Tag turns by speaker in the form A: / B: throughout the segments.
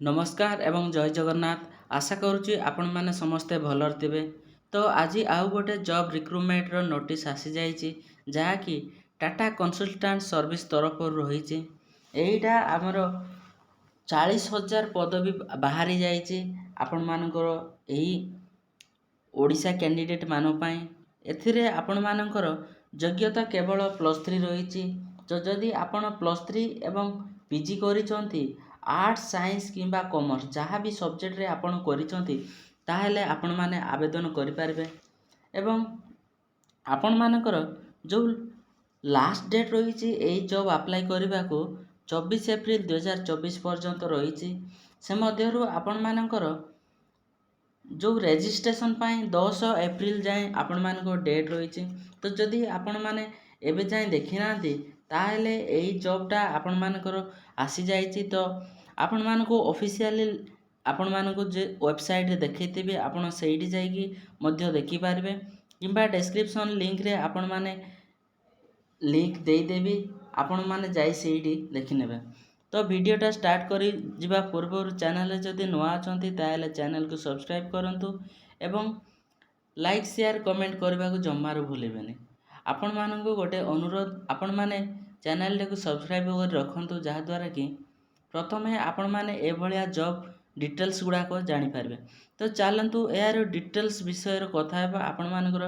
A: नमस्कार एवं जय जगन्नाथ। आशा करुच्ची आपण मैंने समस्ते भलर थे। तो आज आउ गोटे जॉब रिक्रुटमेंट रो नोटिस आसी जाइए जहाँकि टाटा कंसल्टेंट सर्विस तरफ रही यहीटा आमर 40,000 पदवी बाहरी जाइए आपण मानकर यही ओडिशा कैंडिडेट मानपाई। एथिरे आपण मानकर योग्यता केवल +3 रही। तो जदि आपण +3 एवं पीजी करिसंती आर्ट्स साइंस किंबा कॉमर्स जहाँ भी सब्जेक्ट रे आपण करिसंती ताहेले आपण माने आवेदन करि पारबे। एवं आपण मानकर जो लास्ट डेट रही यही जॉब अप्लाई करने को 24 एप्रिल 2024 पर्यंत रही। से मध्यरु आपण मानकर जो रेजिस्ट्रेशन पाई 10 एप्रिल जाए आपण मानको डेट रही। तो जदि आपण माने एबे जाए देखि नांती ताहेले एही जॉबटा आपण मानकर आसी जाइछि। तो आपण मानको ऑफिशियली आपण मानको जे वेबसाइट रे देखैथिबे आपण सेठी जाइकी मध्य देखि पारबे किंबा डिस्क्रिप्शन लिंक रे आपण माने लिंक दे देबी आपण माने जाई सेठी देखि नेबे। तो वीडियोटा स्टार्ट करी जिबा पूर्व चैनल रे जदि नुआ अछंती ताहेले चैनल को सब्सक्राइब करंतु एवं लाइक शेयर कमेंट करबा को जम्मारो भूलिबेनी। आपण मानको गोटे अनुरोध आपण माने चैनल को सब्सक्राइब कर रखंतु जहा द्वारा कि प्रथमे आपण माने ए भलिया जॉब डिटेल्स गुड़ाक जानी पारबे। तो चलतु यार डिटेल्स विषय कथा हेबा आपण मानकर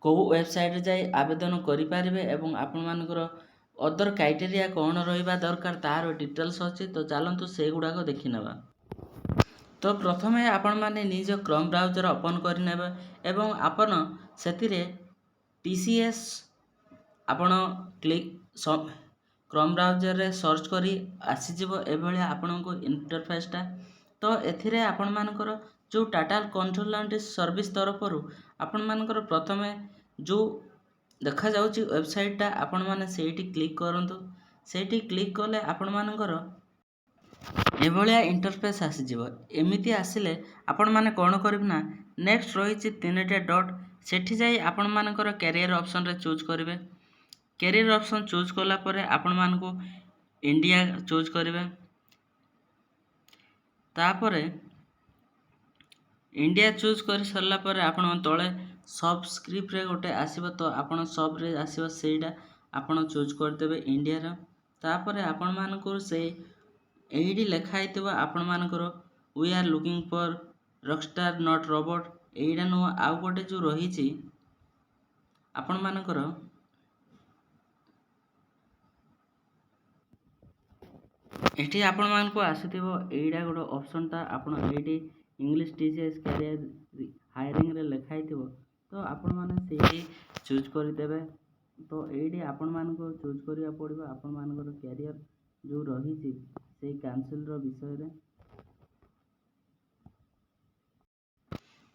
A: को वेबसाइट जाई आवेदन करि पारबे एवं आपण मानकर अदर क्राइटेरिया कौन रहिबा दरकार तार डिटेल्स अछि। तो चलतु से गुड़ाक देखि नेबा। तो प्रथमे आपण माने निज क्रोम ब्राउजर ओपन करि नेबे एवं आपण सेतिरे TCS आपण क्लिक क्रोम ब्राउजर रे सर्च करी आसीजिवो एभली आपनको इंटरफेसटा। तो एथिरे आपण मानकर जो टाटा कंसल्टेंट सर्विस तरफरु आपण मानकर प्रथमे जो देखा जाउची वेबसाइटटा आपण माने सेठी क्लिक करंतु। सेठी क्लिक कले आपण मानकर एभलिया इंटरफेस आसीजिवो। एमिति आसिले आपण माने कोन करिब ना नेक्स्ट रहिछि 3टा डॉट सेठी जाई आपण मानकर कैरियर ऑप्शन रे चूज करिवे। कैरियर ऑप्शन चूज कला परे आपण मानको इंडिया चूज करिवे। तापरे इंडिया चूज कर सरला परे आपण तळे सब्सक्रिप्ट रे गोटे आसीबो। तो आपण सब रे आसीबो सेइडा आपण चूज कर देबे इंडिया रा। तापरे आपण मानको से एडी लेखा आइतबो आपण मानकर we are looking for rockstar not robot एइडा नो आउ गोटे जो रहिछि आपण मानकर एठी आपण मानको आसीथिबो एइडा गोटे ऑप्शनटा आपण एठी इंग्लिश TCS कैरियर हायरिंग रे लेखा आइतबो। तो आपण माने सेठी चूज करि देबे। तो एठी आपण मानको चूज करिया पड़िबो आपण मानकर कैरियर जो रहिछि से कैंसिल रो विषय रे।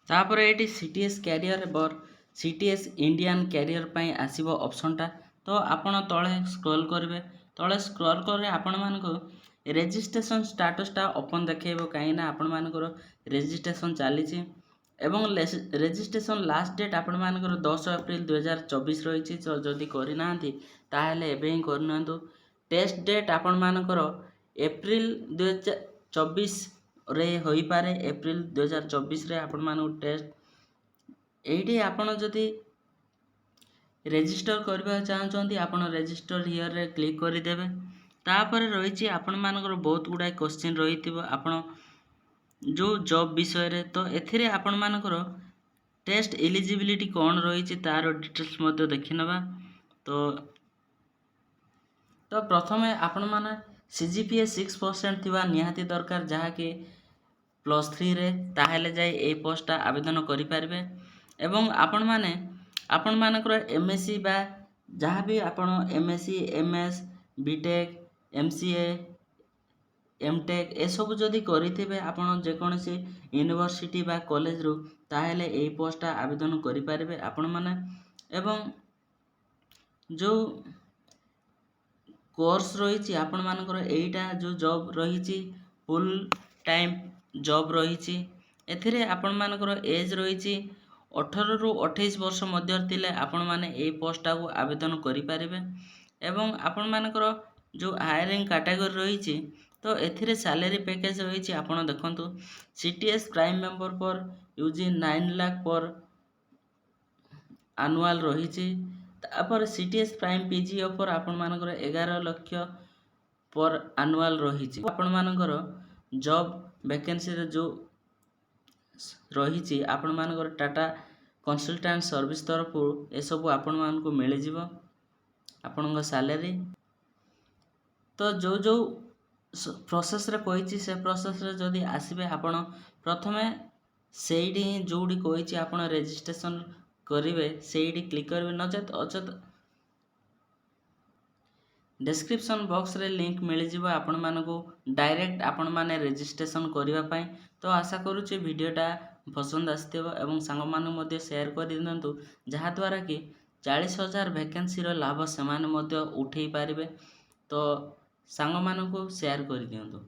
A: तापर एठी CTS कैरियर बर CTS इंडियन कैरियर पई आसीबो ऑप्शनटा। तो आपण तळे स्क्रॉल करिवे तळे स्क्रॉल करे आपण मानको रेजिस्ट्रेशन स्टेटसटा ओपन देखेबो काई ना आपण मानकर रेजिस्ट्रेशन चलीछि एवं रेजिस्ट्रेशन लास्ट डेट आपण मानकर 10 एप्रिल 2024 रहिछि। तो जदि करि नांती ताहेले एबे ही करनंतु। टेस्ट डेट आपण मानकर एप्रिल 2024 रे होई पारे। एप्रिल 2024 रे आपण मानको टेस्ट एठी आपण जदि रेजिस्टर करबा चाहछंती आपण रेजिस्टर हियर रे क्लिक करि देबे। तापर रहिछि आपण मानकर बहुत गुडा क्वेश्चन रहिथिबो आपण जो जॉब विषय रे। तो एथिरे आपण मानकर टेस्ट एलिजिबिलिटी कोन रहिछि तार डिटेल्स मध्ये देखिनबा। तो प्रथमे आपण माने CGPA 6% थिबा निहाती दरकार जहा कि +3 रे ताहेले जाई ए पोस्टटा आवेदन करि पारबे। एवं आपण माने आपण मानकर MSc बा जहा भी आपण MSc MS BTech MCA MTech ए सब जदि करिथिबे आपण जे कोनसी यूनिवर्सिटी बा कॉलेज रु ताहेले ए पोस्टटा आवेदन करि पारबे आपण माने। एवं जो कोर्स रही आपण मानकर एइटा जो जॉब रही फुल टाइम जॉब रही एथिरे आपण मानकर एज रही 18 रु 28 वर्ष मध्य थिले आपण माने ए पोस्टटा को आवेदन करि पारिबे। एवं आपण मानकर जो हायरिंग कैटेगरी रही ତ ଏଥିରେ ସାଲେରୀ ପ୍ୟାକେଜ୍ ରହିଛି ଆପଣ ଦେଖନ୍ତୁ CTS ପ୍ରାଇମ୍ ମେମ୍ବର ପର୍ ୟୁଜି 9 ଲାख ପର୍ ଆନୁଆଲ୍ ରହିଛି। ତାପରେ CTS ପ୍ରାଇମ୍ PG ଅଫର୍ ଆପଣମାନଙ୍କର 11 ଲକ୍ଷ ପର୍ ଆନୁଆଲ୍ ରହିଛି। ଆପଣମାନଙ୍କର ଜବ୍ ଭ୍ୟାକେନ୍ସିରେ ଯେଉଁ ରହିଛି ଆପଣମାନଙ୍କର ଟାଟା କନସଲଟାଣ୍ଟ ସର୍ଭିସ୍ ତରଫରୁ ଏସବୁ ଆପଣମାନଙ୍କୁ ମିଳିଯିବ ଆପଣଙ୍କ ସାଲେରୀ। ତ ଯେଉଁ ପ୍ରୋସେସ୍ରେ କହିଛି ସେ ପ୍ରୋସେସ୍ରେ ଯଦି ଆସିବେ ଆପଣ ପ୍ରଥମେ ସେଇଠି ହିଁ ଯେଉଁଠି କହିଛି ଆପଣ ରେଜିଷ୍ଟ୍ରେସନ୍ କରିବେ ସେଇଠି କ୍ଲିକ୍ କରିବେ, ନଚେତ୍ ଡେସ୍କ୍ରିପ୍ସନ୍ ବକ୍ସରେ ଲିଙ୍କ୍ ମିଳିଯିବ ଆପଣମାନଙ୍କୁ ଡାଇରେକ୍ଟ ଆପଣମାନେ ରେଜିଷ୍ଟ୍ରେସନ୍ କରିବା ପାଇଁ। ତ ଆଶା କରୁଛି ଭିଡ଼ିଓଟା ପସନ୍ଦ ଆସିଥିବ ଏବଂ ସାଙ୍ଗମାନଙ୍କୁ ମଧ୍ୟ ସେୟାର କରିଦିଅନ୍ତୁ, ଯାହାଦ୍ୱାରା କି 40,000 ଭ୍ୟାକେନ୍ସିର ଲାଭ ସେମାନେ ମଧ୍ୟ ଉଠେଇ ପାରିବେ। ତ ସାଙ୍ଗମାନଙ୍କୁ ସେୟାର କରିଦିଅନ୍ତୁ।